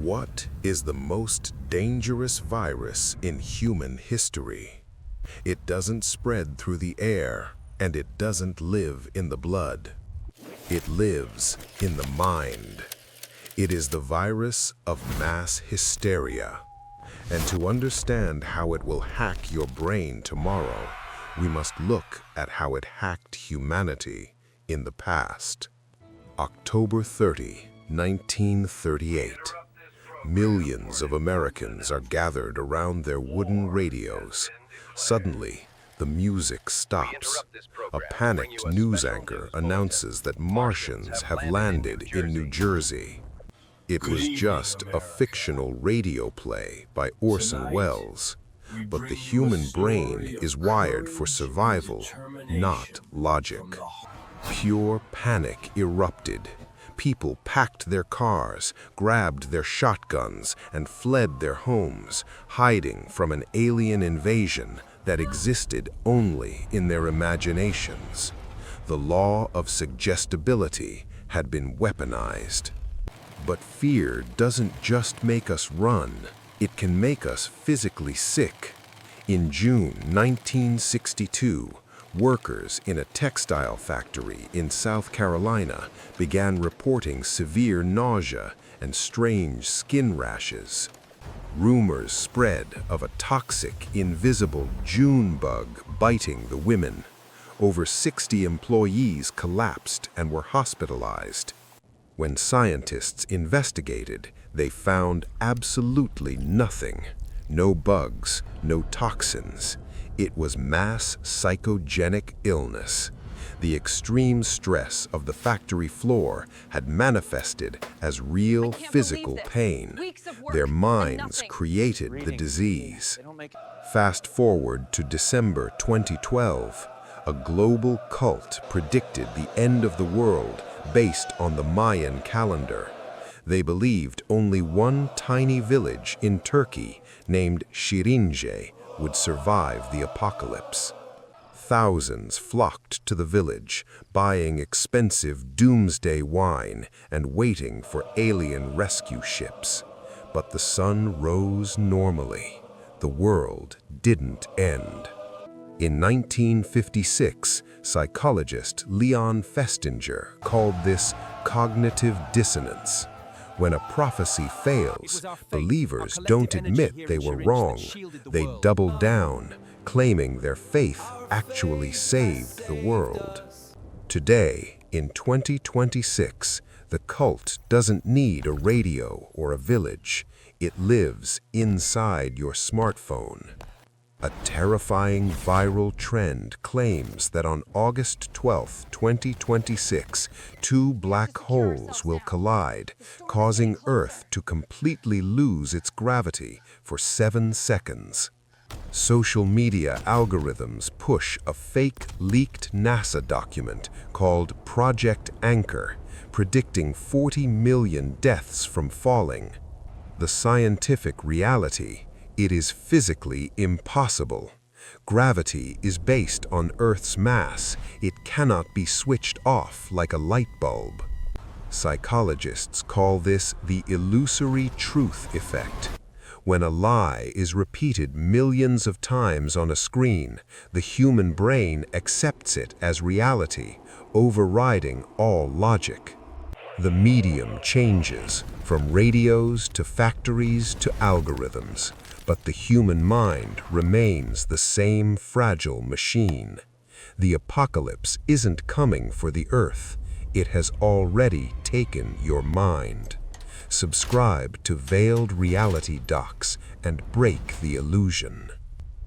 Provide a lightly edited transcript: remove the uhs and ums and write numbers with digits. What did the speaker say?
What is the most dangerous virus in human history? It doesn't spread through the air, and it doesn't live in the blood. It lives in the mind. It is the virus of mass hysteria. And to understand how it will hack your brain tomorrow, we must look at how it hacked humanity in the past. October 30, 1938. Millions of Americans are gathered around their wooden radios. Suddenly, the music stops. A panicked news anchor announces that Martians have landed in New Jersey. It was just a fictional radio play by Orson Welles. But the human brain is wired for survival, not logic. Pure panic erupted. People packed their cars, grabbed their shotguns, and fled their homes, hiding from an alien invasion that existed only in their imaginations. The law of suggestibility had been weaponized. But fear doesn't just make us run, it can make us physically sick. In June 1962, workers in a textile factory in South Carolina began reporting severe nausea and strange skin rashes. Rumors spread of a toxic, invisible June bug biting the women. Over 60 employees collapsed and were hospitalized. When scientists investigated, they found absolutely nothing. No bugs, no toxins. It was mass psychogenic illness. The extreme stress of the factory floor had manifested as real physical pain. Their minds created the disease. Fast forward to December 2012. A global cult predicted the end of the world based on the Mayan calendar. They believed only one tiny village in Turkey named Sirince would survive the apocalypse. Thousands flocked to the village, buying expensive doomsday wine and waiting for alien rescue ships. But the sun rose normally. The world didn't end. In 1956, psychologist Leon Festinger called this cognitive dissonance. When a prophecy fails, believers don't admit they were wrong. They double down, claiming their faith actually saved the world. Today, in 2026, the cult doesn't need a radio or a village. It lives inside your smartphone. A terrifying viral trend claims that on August 12, 2026, two black holes will collide, causing Earth to completely lose its gravity for 7 seconds. Social media algorithms push a fake, leaked NASA document called Project Anchor, predicting 40 million deaths from falling. The scientific reality: it is physically impossible. Gravity is based on Earth's mass. It cannot be switched off like a light bulb. Psychologists call this the illusory truth effect. When a lie is repeated millions of times on a screen, the human brain accepts it as reality, overriding all logic. The medium changes, from radios to factories to algorithms. But the human mind remains the same fragile machine. The apocalypse isn't coming for the Earth. It has already taken your mind. Subscribe to Veiled Reality Docs and break the illusion.